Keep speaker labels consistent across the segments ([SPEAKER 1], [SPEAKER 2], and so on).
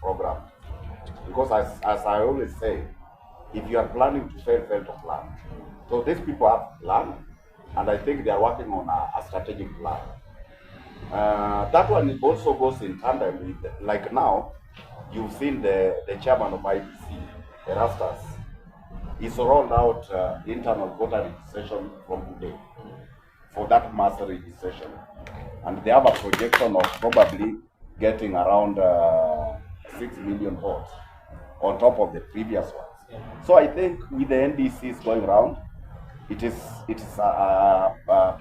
[SPEAKER 1] program. Because as I always say, if you are planning to fail to plan. So these people have plan, and I think they are working on a strategic plan. That one also goes in tandem with, like now, you've seen the chairman of IBC, Erastus, he's rolled out internal voter registration from today for that mass registration. And they have a projection of probably getting around 6 million votes on top of the previous ones. So I think with the NDCs going around, it is a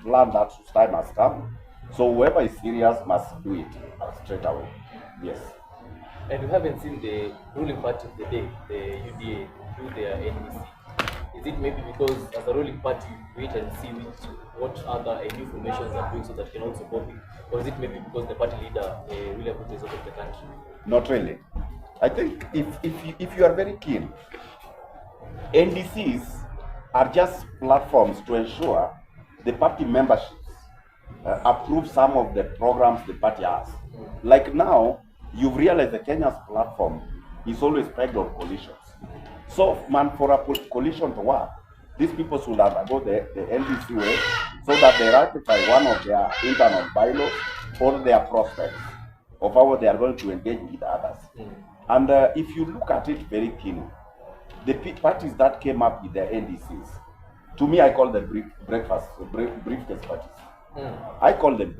[SPEAKER 1] plan that time has come. So whoever is serious must do it straight away. Yes.
[SPEAKER 2] And we haven't seen the ruling party of the day, the UDA, do their NDC. Is it maybe because as a ruling party, wait and see what other new formations are doing so that can also copy? Or is it maybe because the party leader, William Ruto, is out of the country?
[SPEAKER 1] Not really. I think if you are very keen, NDCs are just platforms to ensure the party memberships approve some of the programs the party has. Like now, you've realized the Kenya's platform is always pegged on coalitions. So, man, for a coalition to work, these people should undergo the NDC way so that they ratify one of their internal bylaws or their prospects of how they are going to engage with others. And if you look at it very keenly, the parties that came up with their NDCs, to me, I call them briefcase parties. I call them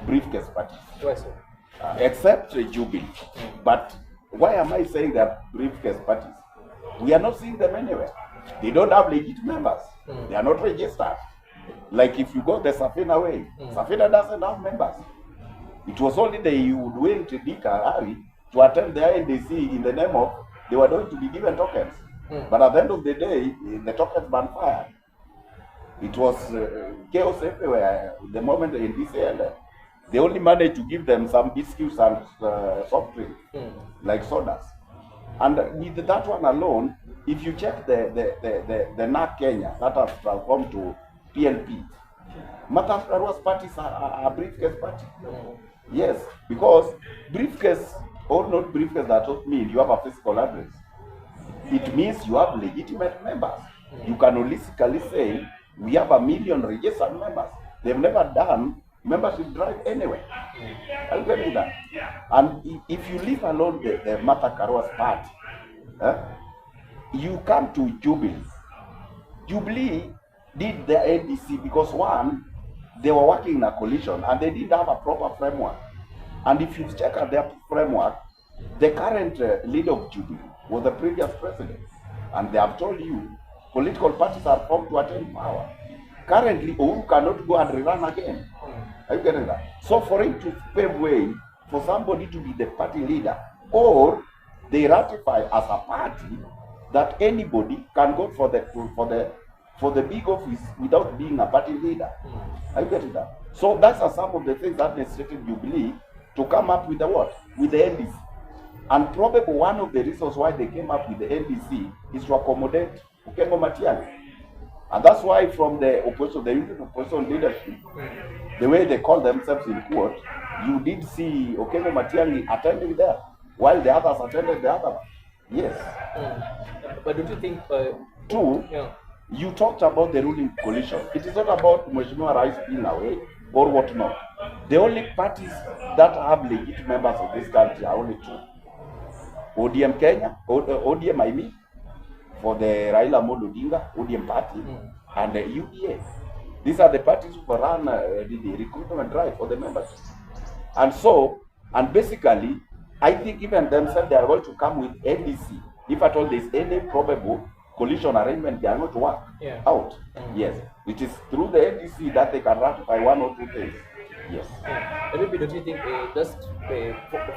[SPEAKER 1] briefcase parties.
[SPEAKER 2] Why so?
[SPEAKER 1] Except Jubilee. But why am I saying they're briefcase parties? We are not seeing them anywhere. They don't have legit members. They are not registered. Like if you go the Safina way, Safina doesn't have members. It was only they would wait to Harry to attend the NDC in the name of they were going to be given tokens. But at the end of the day, the tokens backfired. It was chaos everywhere. The moment the NDC ended, they only managed to give them some biscuits and soft drinks, like sodas. And with that one alone, if you check the NAC Kenya that has transformed to PLP, Mata's parties are briefcase party. Yes, because briefcase or not briefcase that doesn't mean you have a physical address. It means you have legitimate members. You can holistically say we have 1 million registered members. They've never done membership drive anyway. I'll get you that. And if you leave alone the Martha Karwa's party, you come to Jubilee. Jubilee did the NDC because one, they were working in a coalition and they didn't have a proper framework. And if you check out their framework, the current leader of Jubilee was the previous president. And they have told you, political parties are formed to attain power. Currently, Uhuru cannot go and rerun again. Are you getting that? So for him to pave way for somebody to be the party leader, or they ratify as a party that anybody can go for the big office without being a party leader. Are you getting that? So that's some of the things that necessitated Jubilee to come up with the what? With the NDC. And probably one of the reasons why they came up with the NDC is to accommodate Matiangi. And that's why from the opposition, the unit opposition leadership, the way they call themselves in court, you did see Matiangi attending there, while the others attended the other. Yes.
[SPEAKER 2] But don't you think...
[SPEAKER 1] Two, you talked about the ruling coalition. It is not about Mheshimiwa Rais being away or whatnot. The only parties that have legit members of this country are only two. ODM Kenya, ODM I mean, for the Raila Amolo Odinga, ODM party, and the UDA. These are the parties who run the recruitment drive for the members. And basically, I think even themselves, they are going to come with NDC. If at all there is any probable coalition arrangement, they are going to work out. Yes, it is through the NDC that they can ratify one or two things. Yes.
[SPEAKER 2] And maybe don't you think, just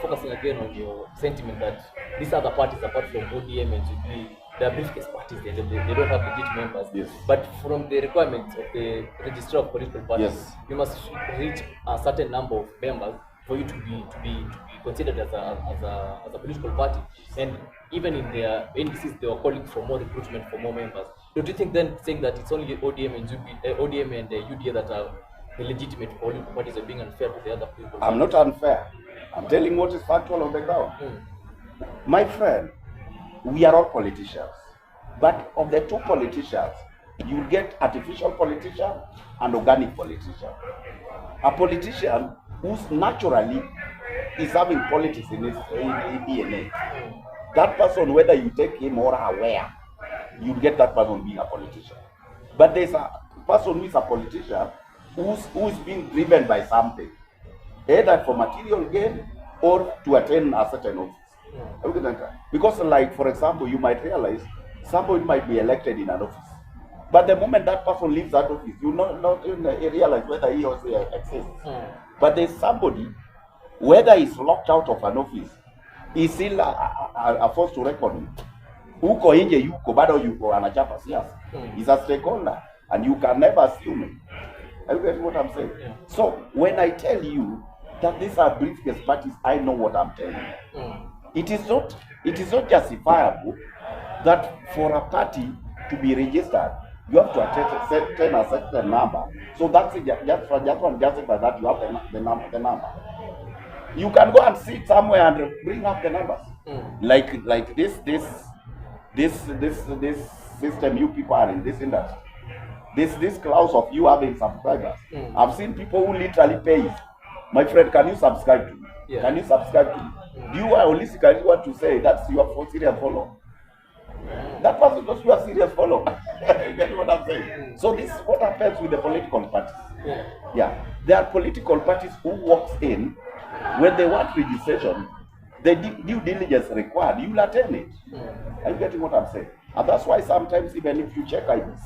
[SPEAKER 2] focusing again on your sentiment that these other parties, apart from ODM and Jubilee, they are briefcase parties, they don't have legit members.
[SPEAKER 1] Yes.
[SPEAKER 2] But from the requirements of the registrar of political parties, you must reach a certain number of members for you to be considered as a political party. And even in their NDCs, they were calling for more recruitment, for more members. Don't you think then, saying that it's only ODM and UDA that are the legitimate political parties, are being unfair to the other people?
[SPEAKER 1] I'm not unfair. I'm telling what is factual on the ground. My friend, we are all politicians. But of the two politicians, you get artificial politician and organic politician. A politician who's naturally is having politics in his DNA. That person, whether you take him or aware, you get that person being a politician. But there's a person who is a politician who's being driven by something, either for material gain or to attain a certain office. Because, like, for example, you might realize somebody might be elected in an office, but the moment that person leaves that office, you not even realize whether he or she exists. But there's somebody, whether he's locked out of an office, he's still a force to reckon with. Uko nje yuko bado yuko anachapa siasa. He's a stakeholder and you can never assume it. Are you getting what I'm saying? Yeah. So when I tell you that these are briefcase parties, I know what I'm telling you. It is not justifiable that for a party to be registered, you have to attain a certain number. So that's it, just one justify that you have the number. You can go and sit somewhere and bring up the numbers. Like this system you people are in this industry. This clause of you having subscribers. I've seen people who literally pay. My friend, can you subscribe to me? Yeah. Can you subscribe to me? Do you holistically want to say that's your serious follow? That person knows you are serious follow. You get what I'm saying? So this is what happens with the political parties. Yeah. There are political parties who walks in when they want registration, the due diligence required, you will attend it. Are you getting what I'm saying? And that's why sometimes even if you check IDs,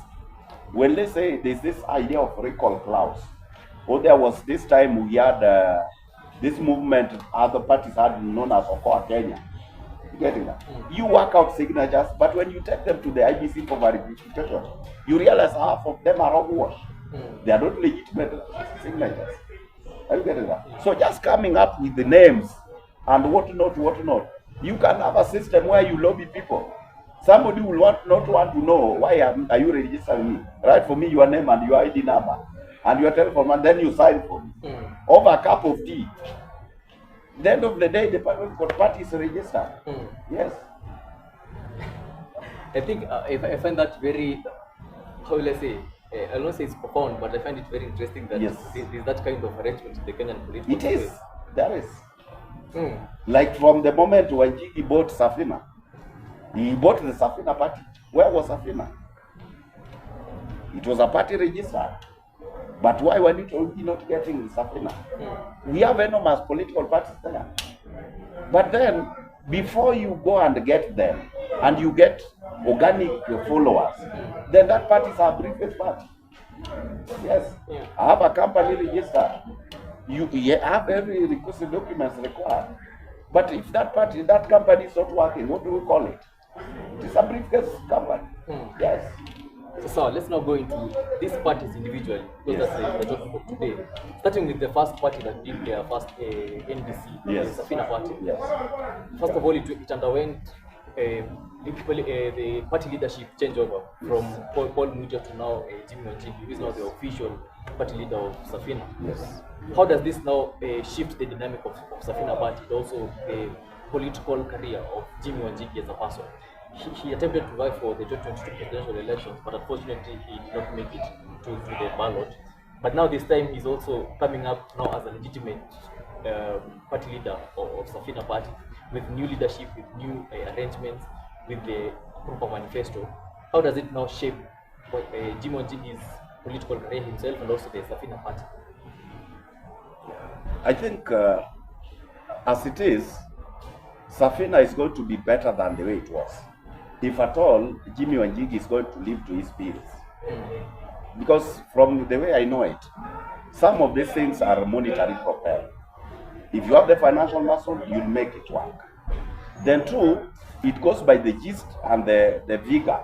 [SPEAKER 1] when they say there's this idea of recall clause, or there was this time we had this movement other parties had known as Okoa Kenya. You getting that? You work out signatures, but when you take them to the IBC for verification, you realize half of them are hogwash. They are not legitimate signatures. Are you getting that? So just coming up with the names and what not. You can have a system where you lobby people. Somebody will not want to know why are you registering me. Write for me your name and your ID number and your telephone, and then you sign for me over a cup of tea. At the end of the day, the political party is registered. Yes.
[SPEAKER 2] I think I find that very, how will I say, I don't say it's profound, but I find it very interesting that there's that kind of arrangement in the Kenyan political
[SPEAKER 1] It is. There is. Like from the moment when Jigi bought Safina, he bought the Safina party. Where was Safina? It was a party registered. But why were you not getting Safina? We have enormous political parties there. But then, before you go and get them, and you get organic followers, then that party is a briefcase party. Yes. I have a company registered. You have every requisite documents required. But if that company is not working, what do we call it? It is a briefcase company. Yes.
[SPEAKER 2] So let's now go into these parties individually, because that's the topic of today. Starting with the first party that did their first NDC, the Safina party.
[SPEAKER 1] Yes.
[SPEAKER 2] First of all, it underwent the party leadership changeover from Paul Muja to now Jimmy Wanjigi, who is now the official party leader of Safina.
[SPEAKER 1] Yes.
[SPEAKER 2] How does this now shift the dynamic of Safina party, but also the political career of Jimmy Wanjigi as a person? He attempted to vie for the 2022 presidential elections, but unfortunately he did not make it to the ballot. But now this time he's also coming up now as a legitimate party leader of Safina party, with new leadership, with new arrangements, with the proper manifesto. How does it now shape what Jimmy Wanjigi's political career himself and also the Safina party?
[SPEAKER 1] I think as it is, Safina is going to be better than the way it was. If at all, Jimmy Wanjigi is going to live to his bills. Because from the way I know it, some of these things are monetary propelled. If you have the financial muscle, you'll make it work. Then two, it goes by the gist and the vigor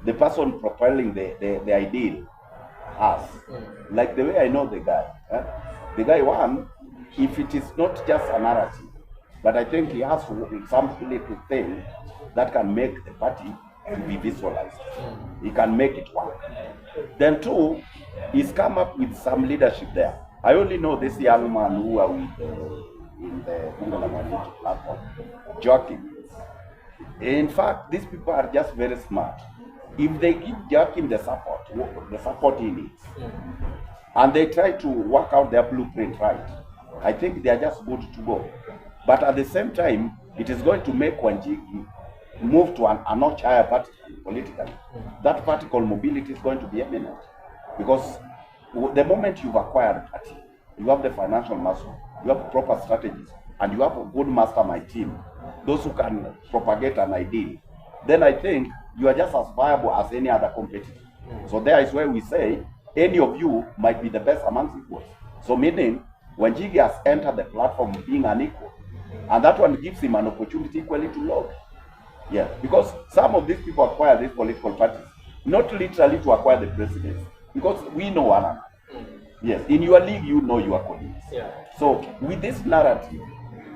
[SPEAKER 1] the person propelling the ideal has. Like the way I know the guy. The guy, one, if it is not just a narrative, but I think he has some little thing that can make the party to be visualized. He can make it work. Then two, he's come up with some leadership there. I only know this young man who are with in the Bunge la Mwananchi platform, joking. In fact, these people are just very smart. If they give Joachim the support he needs, and they try to work out their blueprint right, I think they are just good to go. But at the same time, it is going to make Wanjigi move to a notch higher party politically. That political mobility is going to be eminent. Because the moment you've acquired a party, you have the financial muscle, you have proper strategies, and you have a good mastermind team, those who can propagate an ideal, then I think you are just as viable as any other competitor. So there is where we say, any of you might be the best amongst equals. So meaning, when Wanjigi has entered the platform being an equal, and that one gives him an opportunity equally to log. Yeah, because some of these people acquire these political parties, not literally to acquire the presidency, because we know one another. Yes, in your league, you know your colleagues.
[SPEAKER 2] Yeah.
[SPEAKER 1] So with this narrative,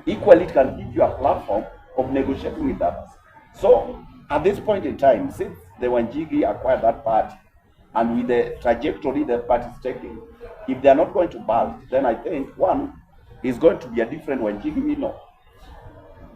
[SPEAKER 1] equally it can give you a platform of negotiating with others. So at this point in time, since the Wanjigi acquired that party, and with the trajectory that party is taking, if they are not going to bulge, then I think one is going to be a different Wanjigi we know.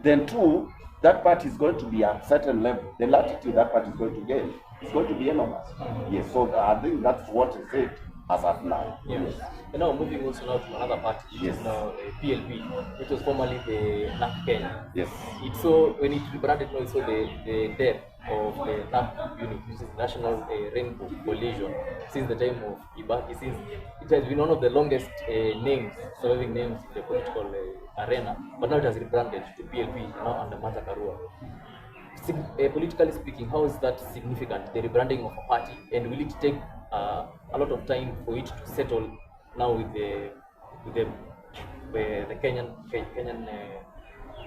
[SPEAKER 1] Then two, that party is going to be at a certain level. The latitude that party is going to gain is going to be enormous. Yes, so I think that's what is it as of now.
[SPEAKER 2] Yes. And now moving also now to another party, which is now PLP, which was formerly the NAP Kenya.
[SPEAKER 1] Yes.
[SPEAKER 2] It's so when it rebranded now, it's so the death of the NAP unit, which is National Rainbow Coalition, since the time of Ibaki, since it has been one of the longest surviving names in the political arena, but now it has rebranded to PLP, now under Martha Karua. Politically speaking, how is that significant, the rebranding of a party, and will it take a lot of time for it to settle now with the Kenyan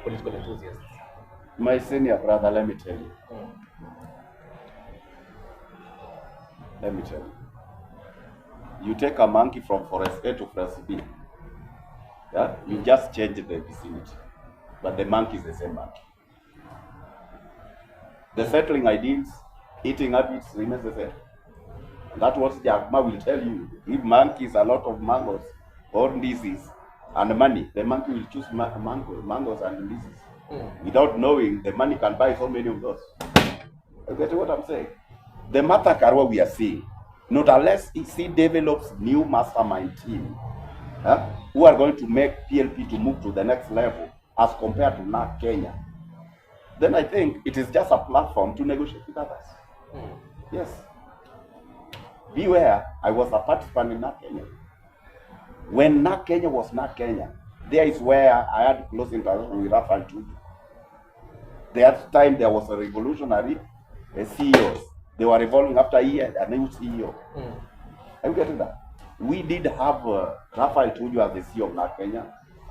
[SPEAKER 2] political enthusiasts?
[SPEAKER 1] My senior brother, let me tell you. Let me tell you. You take a monkey from forest A to forest B. Yeah? You just change the vicinity. But the monkey is the same monkey. The settling ideals, eating habits remains the same. And that's what Jagma will tell you. If monkeys a lot of mangoes or disease and money, the monkey will choose mangoes and disease. Without knowing, the money can buy so many of those. You get what I'm saying? The Martha Karua we are seeing, not unless he develops new mastermind team who are going to make PLP to move to the next level as compared to NAC Kenya, then I think it is just a platform to negotiate with others. Yes. Beware, I was a participant in NAC Kenya. When NAC Kenya was NAC Kenya, there is where I had close interaction with Rafael Tuju. That time there was a revolutionary CEOs. They were revolving after a year, a new CEO. Are you getting that? We did have Rafael Tuju as the CEO of NAC Kenya.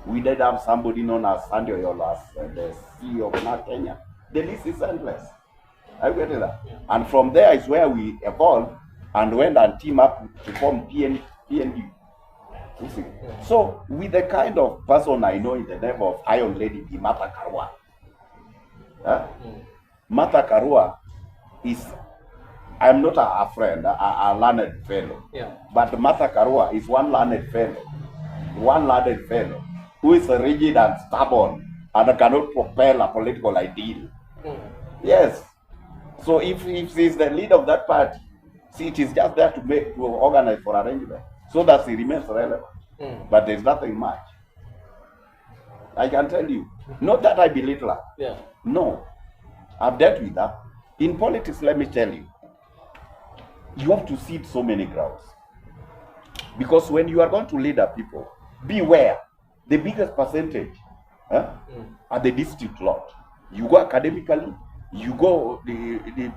[SPEAKER 1] We did have somebody known as Sandy Oyolo as the CEO of NAC Kenya. The list is endless. Are you getting that? Yeah. And from there is where we evolved and went and team up to form PNU. You see? Yeah. So with the kind of person I know in the name of Iron Lady, Martha Karua. Martha Karua is, I'm not a friend, a learned fellow. Yeah. But Martha Karua is one learned fellow who is rigid and stubborn and cannot propel a political ideal. Yes. So if he's the leader of that party, see, it is just there to organize for arrangement so that he remains relevant. But there's nothing much. I can tell you. Not that I belittle her. Yeah. No. I've dealt with that. In politics, let me tell you, you have to cede so many grounds. Because when you are going to lead a people, beware. The biggest percentage are the district lot. You go academically, you go the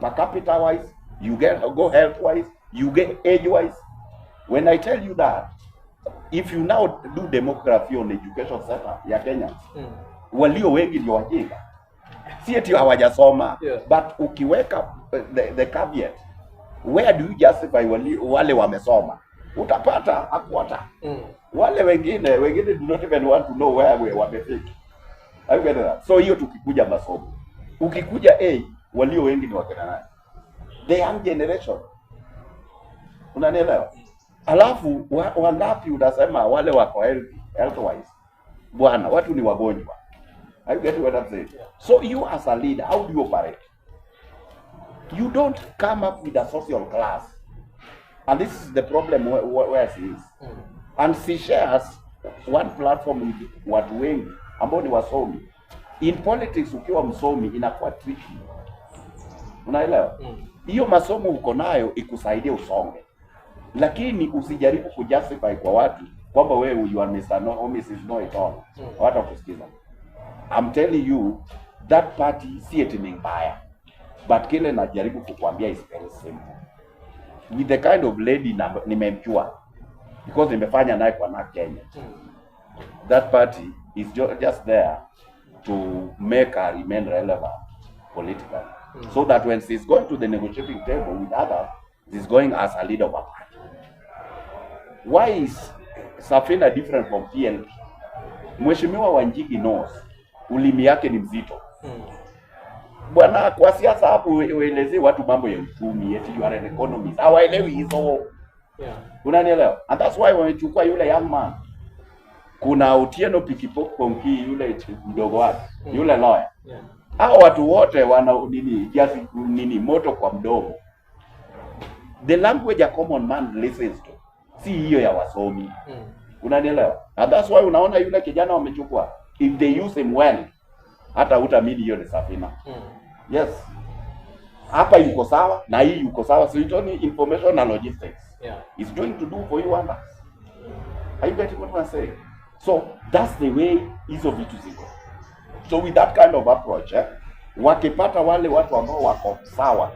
[SPEAKER 1] per capita wise, you go health wise, you get age wise. When I tell you that, if you now do demography on education setup ya Kenya, walio wengi ni wajinga. Si eti hawajasoma, but ukiweka the caveat, where do you justify wale wamesoma? Utapata hakuata. Wale wengine do not even want to know where we wamefika. Are you getting that? So hiyo tukikuja masomo. Ukikuja walio wengi ni wakina nani? The young generation. Unanielewa? Alafu wangapi unasema wale wako health wise? Bwana, watu ni wagonjwa. Are you getting what I'm saying? Yeah. So you as a leader, how do you operate? You don't come up with a social class. And this is the problem where she is. And she shares one platform with watu wengi ambao ni wasomi. In politics ukiwa msomi inakuwa tricky. Unaelewa? Hiyo masomo uko nayo ikusaidie usonge. Lakini usijaribu kujustify kwa watu kwamba wewe you are Mr. No or Mrs. No at all. Watu kusikiza. I'm telling you that party si eti ni mbaya. But kile najaribu kukuambia is very simple. With the kind of lady nimemjua because nimefanya naye kwa Kenya. That party is just there to make her remain relevant politically. So that when she's going to the negotiating table with others, she's going as a leader of a party. Why is Safina different from PLP? Mheshimiwa Wanjigi knows ulimi yake ni mzito. Bwana, kwa siasa hapo uelezee watu mambo ya uchumi, eti you are an economist. Hawaelewi hizo. Yeah. Unanielewa? And that's why wamechukua yule young man. Kuna Otieno Pikipokonki yule mdogo wake, yule lawyer. Yeah. Hao watu wote wana nini moto kwa mdomo. The language a common man listens to. Si hiyo ya wasomi. Unanielewa? And that's why unaona yule kijana wamechukua. If they use him well, hata utamini hiyo ni Safina. Yes. Hapa yuko sawa na hii yuko sawa. So it's only information and logistics. Yeah. It's going to do for you wonders. Are you getting what I'm saying? So that's the way hizo vitu ziko. So with that kind of approach, wakipata wale watu ambao wako sawa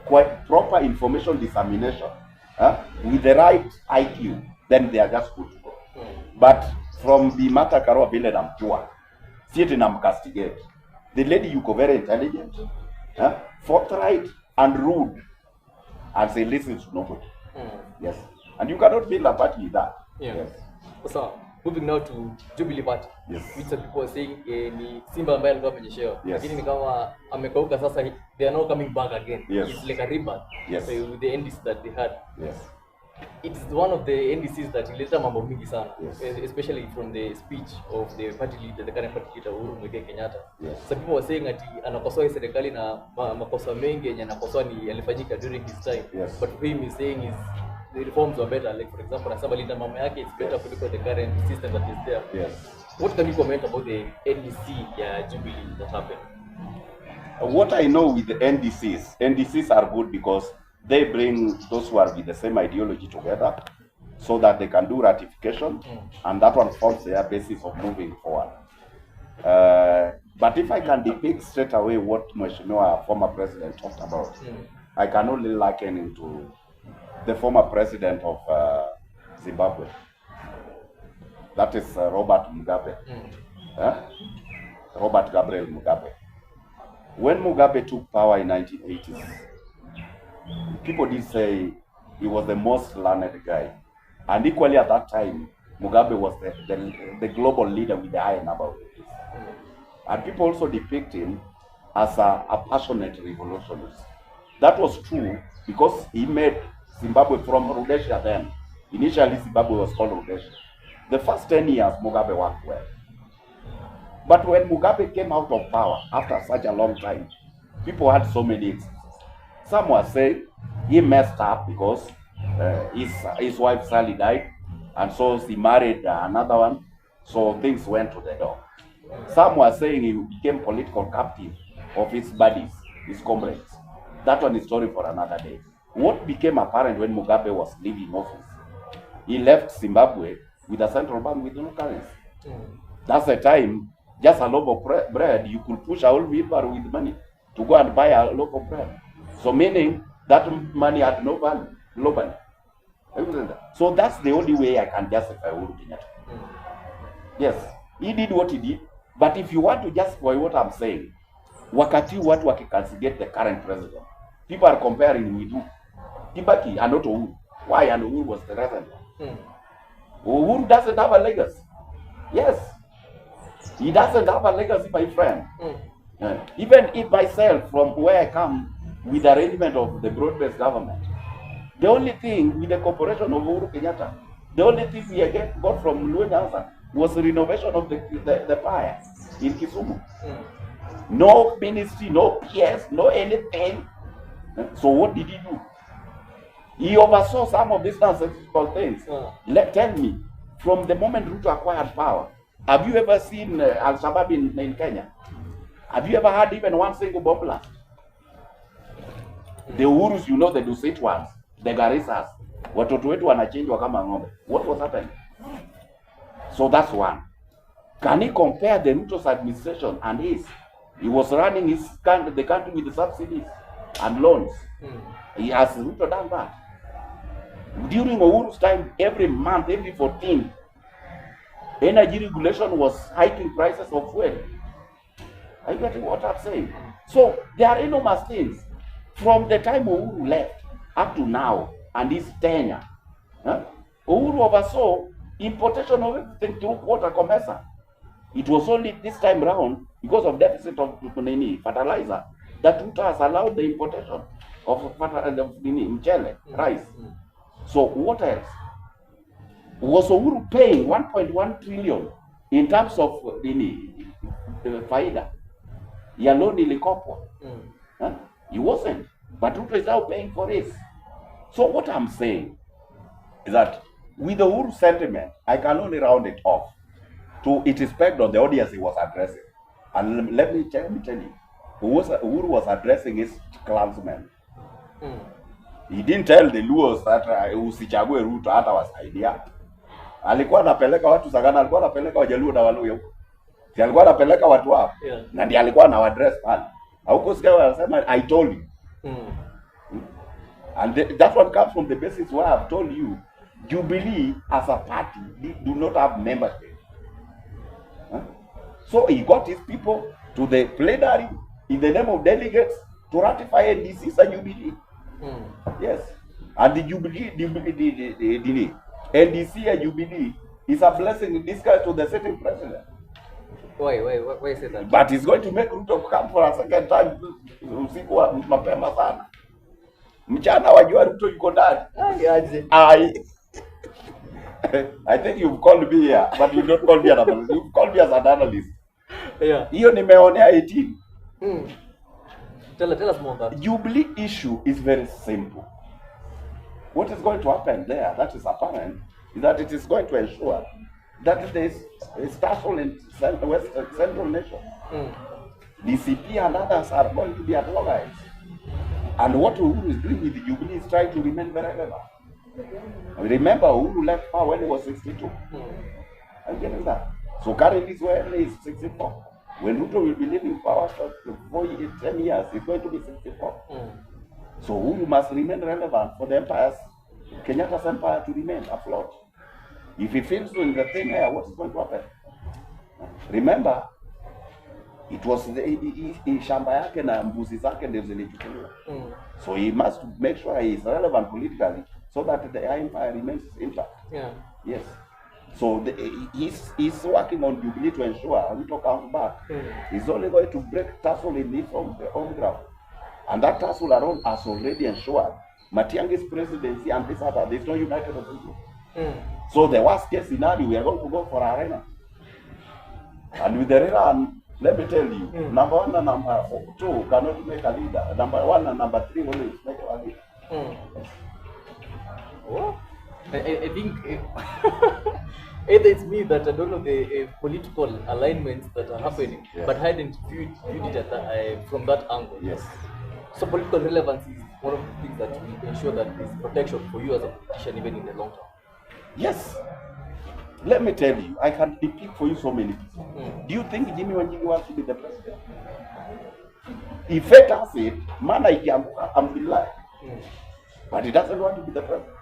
[SPEAKER 1] kwa proper information dissemination, with the right IQ, then they are just good to go. But from the Martha Karua vile namjua, si eti namcastigate. The lady yuko very intelligent, forthright and rude, and she listens to nobody. Yes. And you cannot build a party with that.
[SPEAKER 2] Yeah. Yes. So moving now to Jubilee Party.
[SPEAKER 1] Yes.
[SPEAKER 2] Which some people are saying ni Simba ambaye alikuwa amenyeshewa. Lakini ni kama amekauka sasa, they are now coming back again.
[SPEAKER 1] Yes.
[SPEAKER 2] It's like a rebirth.
[SPEAKER 1] Yes.
[SPEAKER 2] So with the NDC that they had.
[SPEAKER 1] Yes.
[SPEAKER 2] It's one of the NDCs that ileta mambo mingi sana.
[SPEAKER 1] Yes.
[SPEAKER 2] Especially from the speech of the party leader, the current party leader Uhuru Muigai Kenyatta.
[SPEAKER 1] Yes.
[SPEAKER 2] Some people were saying ati anakosoa serikali na makosa mengi yenye anakosoa ni yalifanyika during his time.
[SPEAKER 1] Yes.
[SPEAKER 2] But for him is saying is the reforms were better. Like for example, Asaba Linda mama yake it's better because the current system that is there.
[SPEAKER 1] Yes.
[SPEAKER 2] What can you comment about the NDC Jubilee that happened?
[SPEAKER 1] What I know with the NDCs are good because they bring those who are with the same ideology together so that they can do ratification, and that one forms their basis of moving forward. But if I can depict straight away what Mheshimiwa former president talked about, I can only liken him to the former president of Zimbabwe. That is Robert Mugabe. Robert Gabriel Mugabe. When Mugabe took power in 1980s, people did say he was the most learned guy. And equally at that time, Mugabe was the global leader with the high number of voters. And people also depict him as a passionate revolutionist. That was true because he made Zimbabwe from Rhodesia then. Initially, Zimbabwe was called Rhodesia. The first 10 years, Mugabe worked well. But when Mugabe came out of power after such a long time, people had so many excuses. Some were saying he messed up because his wife Sally died, and so he married another one, so things went to the door. Some were saying he became political captive of his buddies, his comrades. That one is story for another day. What became apparent when Mugabe was leaving office, he left Zimbabwe with a central bank with no currency. That's the time, just a loaf of bread, you could push a whole wheelbarrow with money to go and buy a loaf of bread. So meaning that money had no value globally. So that's the only way I can justify Uhuru Kenyatta. Yes, he did what he did, but if you want to justify what I'm saying, wakati watu wakicastigate the current president, people are comparing with who? Kibaki and not Uhuru. Why? And Uhuru was the president. Uhuru doesn't have a legacy. Yes, he doesn't have a legacy, my friend. Even if myself, from where I come, with the arrangement of the broad-based government, the only thing with the corporation of Uhuru Kenyatta, the only thing we got from Luenyansa was the renovation of the fire in Kisumu. No ministry, no PS, no anything. So what did he do? He oversaw some of these nonsensical things. Tell me, from the moment Ruto acquired power, have you ever seen Al-Shabaab in Kenya? Have you ever had even one single bomb blast? The Uhurus, you know, the Dusit ones, the Garisas, watoto wetu wanachinjwa kama ng'ombe. What was happening? So that's one. Can he compare the Ruto's administration and his? He was running the country with the subsidies and loans. He has Ruto done that. During Uhuru's time, every month, every 14th, energy regulation was hiking prices of fuel. Are you getting what I'm saying? So there are enormous things. From the time Uhuru left up to now and his tenure, Uhuru oversaw importation of everything through water commerce. It was only this time round, because of deficit of fertilizer, that Ruto has allowed the importation of mchele, rice. So what else? Was Uhuru paying 1.1 trillion in terms of faida? Ya loan ilikopwa. He wasn't. But Ruto is now paying for this. So what I'm saying is that with the Uhuru sentiment, I can only round it off to its respect on the audience he was addressing. And let me tell you, Uhuru was addressing his clansmen. He didn't tell the Luos that usichague Ruto hata wasaidia. Alikuwa anapeleka watu Sagana, alikuwa anapeleka Wajaluo na Waluo. Si alikuwa anapeleka watu hapo. Na ndiye alikuwa na address pale. Haukusikia wanasema I told you. And that one comes from the basis where I've told you, Jubilee as a party do not have membership. So he got his people to the plenary in the name of delegates to ratify NDC's and Jubilee. Yes. And the Jubilee, the NDC and Jubilee is a blessing in disguise to the sitting president.
[SPEAKER 2] Why say that?
[SPEAKER 1] But he's going to make Ruto come for a second time. Usiku wa mapema sana. Mchana wajua Ruto yuko ndani. I think you've called me here, but you don't call me an analyst. You've called me as an analyst.
[SPEAKER 2] Yeah.
[SPEAKER 1] Hiyo nimeonea 18.
[SPEAKER 2] Tell us more about that.
[SPEAKER 1] Jubilee issue is very simple. What is going to happen there, that is apparent, is that it is going to ensure that there is a tussle in Central Nation. DCP and others are going to be at loggerheads. And what Uhuru is doing with the Jubilee is trying to remain very relevant. Remember, Uhuru left power when he was 62. I'm getting that. So currently he is 64. When Ruto will be leaving power for 10 years, it's going to be 64. So Uhuru must remain relevant for the empire's, Kenyatta's empire to remain afloat. If he feels in the thin air, what is going to happen? Remember, it was shamba yake na mbuzi zake ndio zilichukuliwa. So he must make sure he is relevant politically so that the empire remains intact. Yes. So he's working on Jubilee to ensure Ruto comes back. He's only going to break tussle in his home ground. And that tussle around has already ensured Matiangi's presidency and this other, there's no united opposition. So the worst case scenario, we are going to go for arena. And with the arena, let me tell you, number 1 and number 2 cannot make a leader. Number 1 and number 3 only make a leader.
[SPEAKER 2] I think either it's me that I don't know the political alignments that are happening, but I hadn't viewed it from that angle.
[SPEAKER 1] Yes.
[SPEAKER 2] So political relevance is one of the things that will ensure that there's protection for you as a politician even in the long term.
[SPEAKER 1] Yes. Let me tell you, I can speak for you so many people. Do you think Jimmy Wanjigi wants to be the president? If fate has it, man, I'm in line. But he doesn't want to be the president.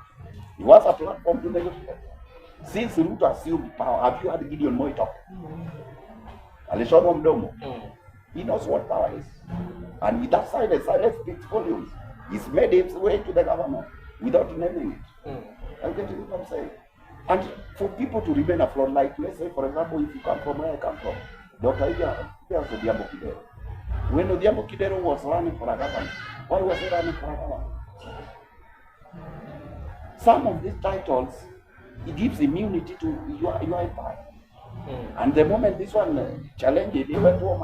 [SPEAKER 1] He wants a platform to negotiate. Since Ruto assumed power, have you heard Gideon Moi talk? Alishono mdomo. He knows what power is. And with that silence speaks volumes. He's made his way to the government without naming it. I'm getting what I'm saying. And for people to remain afloat, like, let's say, for example, if you come from where I come from, Dr. Odhiambo Kidero. When Odhiambo Kidero was running for a government, why was he running for a government? Some of these titles, it gives immunity to your empire. And the moment this one challenged it, he went home